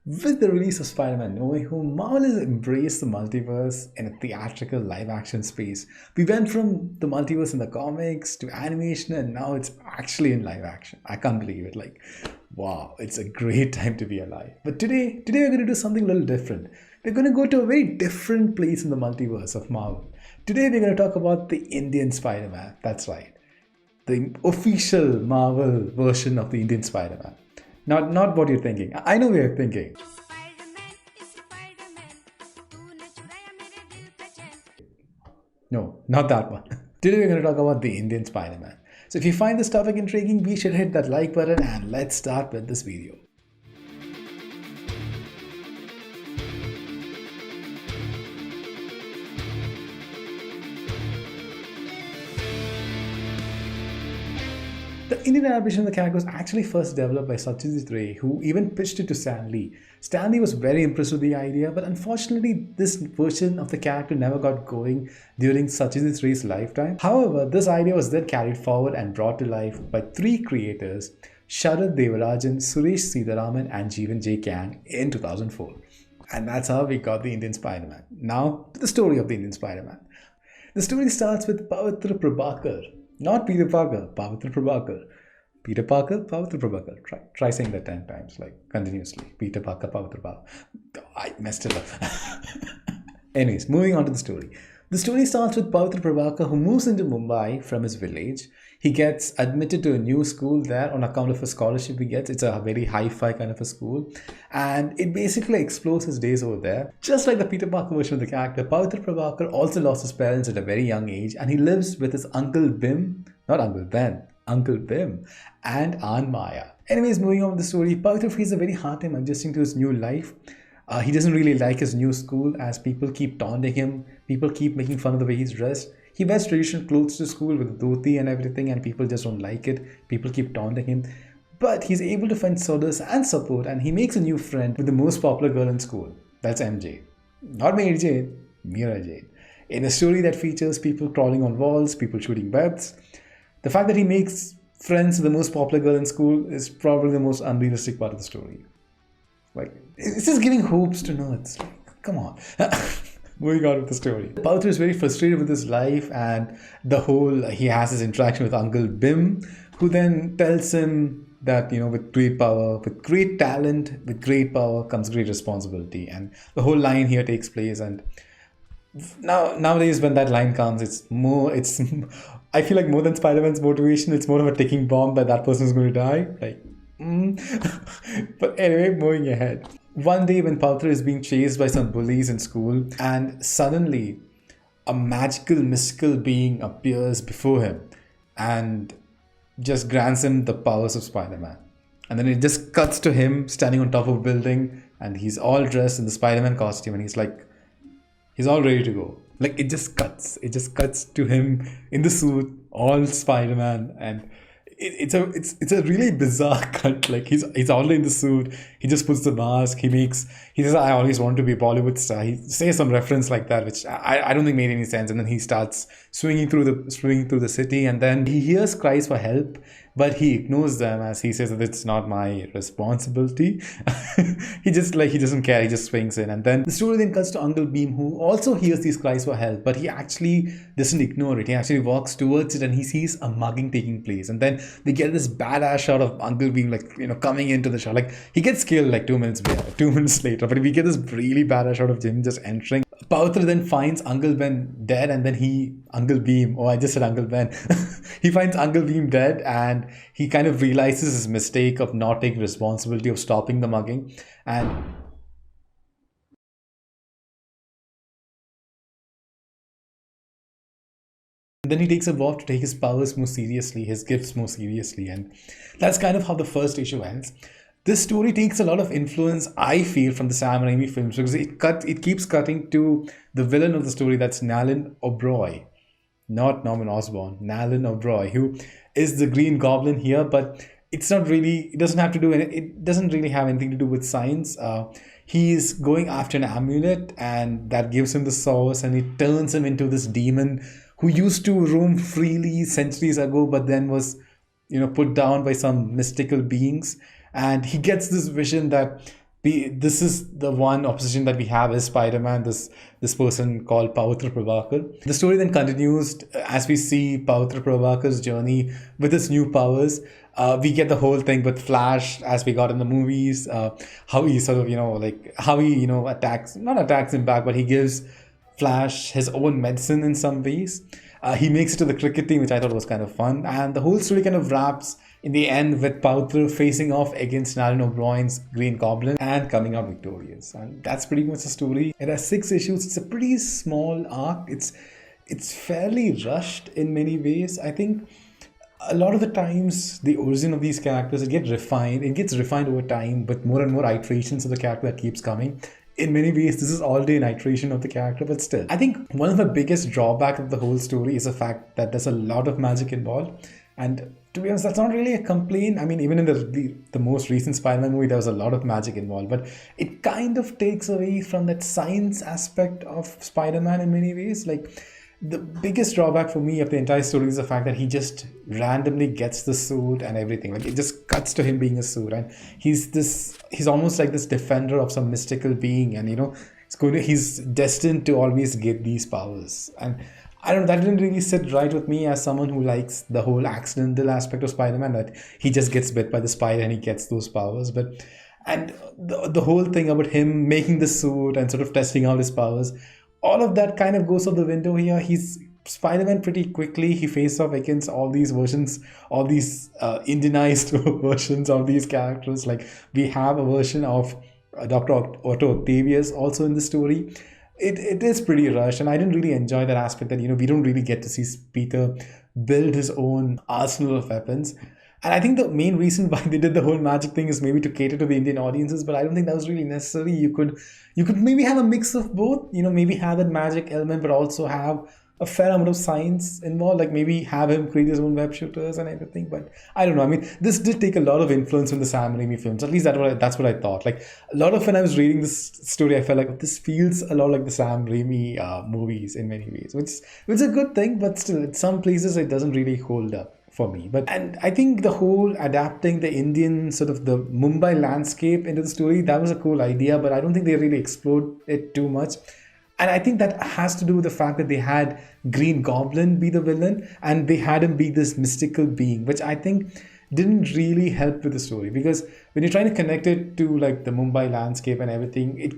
With the release of Spider-Man No Way Home, Marvel has embraced the multiverse in a theatrical live-action space. We went from the multiverse in the comics to animation, and now it's actually in live action. I can't believe it. Like, wow, it's a great time to be alive. But today we're going to do something a little different. We're going to go to a very different place in the multiverse of Marvel. Today we're going to talk about the Indian Spider-Man. That's right, the official Marvel version of the Indian Spider-Man. Not what you're thinking. I know what you're thinking. No, not that one. Today we're going to talk about the Indian Spider-Man. So if you find this topic intriguing, be sure to hit that like button and let's start with this video. The Indian adaptation of the character was actually first developed by Satyajit Ray, who even pitched it to Stan Lee. Stan Lee was very impressed with the idea, but unfortunately, this version of the character never got going during Satyajit Ray's lifetime. However, this idea was then carried forward and brought to life by three creators, Sharad Devarajan, Suresh Sitharaman, and Jeevan J. Kang in 2004. And that's how we got the Indian Spider-Man. Now, to the story of the Indian Spider-Man. The story starts with Pavitr Prabhakar. Not Peter Parker, Pavitr Prabhakar. Peter Parker, Pavitr Prabhakar. Try saying that 10 times, like continuously. Peter Parker, Pavitr Prabhakar. I messed it up. Anyways, moving on to the story. The story starts with Pavitr Prabhakar, who moves into Mumbai from his village. He gets admitted to a new school there on account of a scholarship he gets. It's a very hi-fi kind of a school. And it basically explores his days over there. Just like the Peter Parker version of the character, Pavitr Prabhakar also lost his parents at a very young age. And he lives with his Uncle Bim, not Uncle Ben, Uncle Bim, and Aunt Maya. Anyways, moving on with the story, Pavitr faces a very hard time adjusting to his new life. He doesn't really like his new school as people keep taunting him. People keep making fun of the way he's dressed. He wears traditional clothes to school with dhoti and everything, and people just don't like it. People keep taunting him. But he's able to find solace and support, and he makes a new friend with the most popular girl in school. That's MJ. Not Mary Jane, Mira Jane. In a story that features people crawling on walls, people shooting webs, the fact that he makes friends with the most popular girl in school is probably the most unrealistic part of the story. Like, it's just giving hopes to nerds. Like, come on. Moving on with the story. Pavitr is very frustrated with his life and he has his interaction with Uncle Bim, who then tells him that, with great power, with great talent, with great power comes great responsibility. And the whole line here takes place. And nowadays when that line comes, I feel like more than Spider-Man's motivation, it's more of a ticking bomb that person is going to die. Like, But anyway, moving ahead. One day when Pavitr is being chased by some bullies in school, and suddenly a magical, mystical being appears before him and just grants him the powers of Spider-Man. And then it just cuts to him standing on top of a building, and he's all dressed in the Spider-Man costume, and he's all ready to go. Like, it just cuts to him in the suit, all Spider-Man, and it's a really bizarre cut. Like, he's already in the suit. He just puts the mask. He says, "I always want to be a Bollywood star." He says some reference like that, which I don't think made any sense. And then he starts swinging through the city, and then he hears cries for help, but he ignores them as he says that it's not my responsibility. he doesn't care. He just swings in, and then the story then cuts to Uncle Beam, who also hears these cries for help, but he actually doesn't ignore it. He actually walks towards it, and he sees a mugging taking place, and then we get this badass shot of Uncle Beam, coming into the shot. Like, he gets killed like 2 minutes later, but we get this really badass shot of Jim just entering. Pavitr then finds Uncle Ben dead, and then Uncle Beam, I just said Uncle Ben. He finds Uncle Beam dead, and he kind of realizes his mistake of not taking responsibility of stopping the mugging. And then he takes a vow to take his powers more seriously, his gifts more seriously, and that's kind of how the first issue ends. This story takes a lot of influence, I feel, from the Sam Raimi films, because it keeps cutting to the villain of the story, that's Nolan O'Brien, not Norman Osborn, Nolan O'Brien, who is the Green Goblin here, but it doesn't really have anything to do with science. He's going after an amulet, and that gives him the source, and it turns him into this demon who used to roam freely centuries ago, but then was, put down by some mystical beings. And he gets this vision that this is the one opposition that we have is Spider-Man, this person called Pavitr Prabhakar. The story then continues as we see Pavitr Prabhakar's journey with his new powers. We get the whole thing with Flash as we got in the movies, how he sort of, how he, not attacks him back, but he gives Flash his own medicine in some ways. He makes it to the cricket team, which I thought was kind of fun. And the whole story kind of wraps in the end with Pavitr facing off against Alan O'Brien's Green Goblin and coming out victorious. And that's pretty much the story. It has 6 issues. It's a pretty small arc. It's fairly rushed in many ways. I think a lot of the times the origin of these characters, it gets refined over time, but more and more iterations of the character that keeps coming. In many ways, this is already an iteration of the character, but still. I think one of the biggest drawbacks of the whole story is the fact that there's a lot of magic involved. And to be honest, that's not really a complaint. I mean, even in the most recent Spider-Man movie, there was a lot of magic involved, but it kind of takes away from that science aspect of Spider-Man in many ways. Like, the biggest drawback for me of the entire story is the fact that he just randomly gets the suit and everything. Like, it just cuts to him being a suit, and he's almost like this defender of some mystical being, and he's destined to always get these powers. And I don't know, that didn't really sit right with me as someone who likes the whole accidental aspect of Spider-Man, that he just gets bit by the spider and he gets those powers. And the whole thing about him making the suit and sort of testing out his powers, all of that kind of goes out the window here. He's Spider-Man pretty quickly. He faces off against all these versions, all these Indianized versions of these characters. Like, we have a version of Dr. Otto Octavius also in the story. It is pretty rushed, and I didn't really enjoy that aspect that, we don't really get to see Peter build his own arsenal of weapons. And I think the main reason why they did the whole magic thing is maybe to cater to the Indian audiences, but I don't think that was really necessary. You could maybe have a mix of both, maybe have that magic element, but also have a fair amount of science involved, like maybe have him create his own web shooters and everything. But I don't know. I mean, this did take a lot of influence from the Sam Raimi films. At least that's what I thought. Like, a lot of when I was reading this story, I felt like this feels a lot like the Sam Raimi movies in many ways, which is a good thing, but still, in some places it doesn't really hold up for me. And I think the whole adapting the Indian sort of the Mumbai landscape into the story, that was a cool idea, but I don't think they really explored it too much. And I think that has to do with the fact that they had Green Goblin be the villain and they had him be this mystical being, which I think didn't really help with the story, because when you're trying to connect it to like the Mumbai landscape and everything,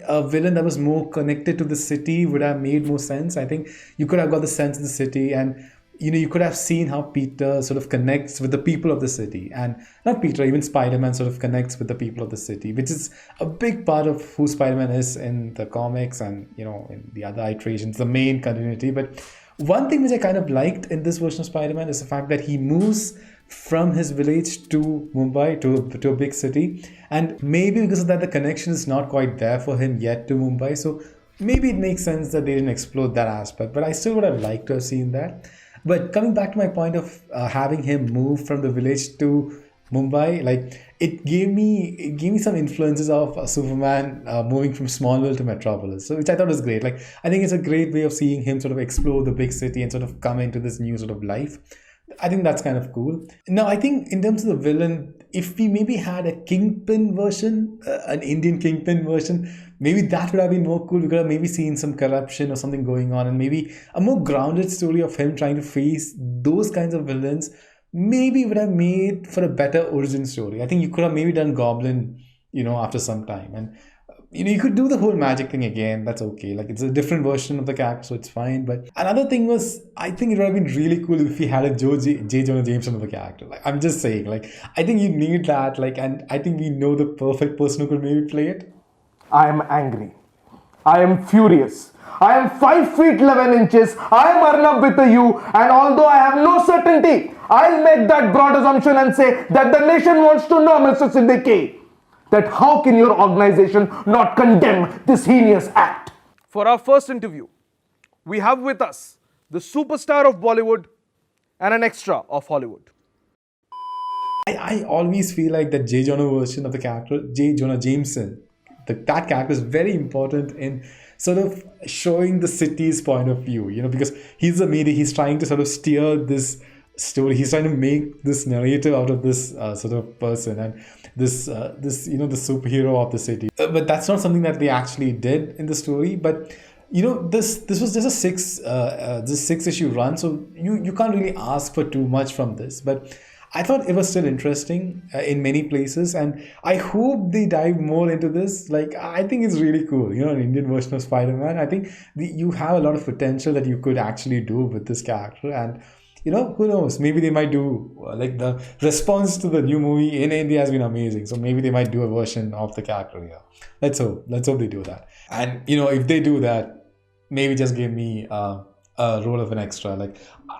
a villain that was more connected to the city would have made more sense. I think you could have got the sense of the city, and you could have seen how Peter sort of connects with the people of the city, and not Peter, even Spider-Man sort of connects with the people of the city, which is a big part of who Spider-Man is in the comics and, in the other iterations, the main continuity. But one thing which I kind of liked in this version of Spider-Man is the fact that he moves from his village to Mumbai, to a big city. And maybe because of that, the connection is not quite there for him yet to Mumbai. So maybe it makes sense that they didn't explore that aspect, but I still would have liked to have seen that. But coming back to my point of having him move from the village to Mumbai, like, it gave me some influences of Superman moving from Smallville to Metropolis, so which I thought was great. Like, I think it's a great way of seeing him sort of explore the big city and sort of come into this new sort of life. I think that's kind of cool. Now, I think in terms of the villain, if we maybe had a Kingpin version, an Indian Kingpin version, maybe that would have been more cool. We could have maybe seen some corruption or something going on, and maybe a more grounded story of him trying to face those kinds of villains maybe would have made for a better origin story. I think you could have maybe done Goblin, after some time. And, you could do the whole magic thing again. That's okay. Like, it's a different version of the character, so it's fine. But another thing was, I think it would have been really cool if we had a J. Jonah Jameson of the character. Like, I'm just saying, like, I think you need that. Like, and I think we know the perfect person who could maybe play it. I am angry. I am furious. I am 5 feet 11 inches. I am Arnab with a U, and although I have no certainty, I'll make that broad assumption and say that the nation wants to know, Mr. Siddiqui, that how can your organization not condemn this heinous act? For our first interview, we have with us the superstar of Bollywood and an extra of Hollywood. I always feel like that J. Jonah version of the character, J. Jonah Jameson, that character is very important in sort of showing the city's point of view, because he's a media, he's trying to sort of steer this story, he's trying to make this narrative out of this sort of person. And this the superhero of the city. But that's not something that they actually did in the story. But this was just a this 6 issue run, so you can't really ask for too much from this. But I thought it was still interesting in many places, and I hope they dive more into this. Like, I think it's really cool, an Indian version of Spider-Man. I think you have a lot of potential that you could actually do with this character, and who knows? Maybe they might do like the response to the new movie in India has been amazing, so maybe they might do a version of the character here. Let's hope they do that. And if they do that, maybe just give me a role of an extra. Like,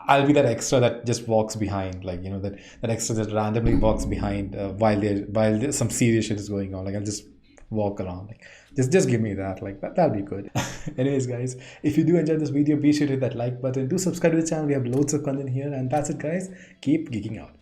I'll be that extra that just walks behind, like that extra that randomly walks behind while some serious shit is going on. Like, I'll just walk around, like just give me that, like that'll be good. Anyways, guys, if you do enjoy this video, be sure to hit that like button. Do subscribe to the channel. We have loads of content here, and that's it, guys. Keep geeking out.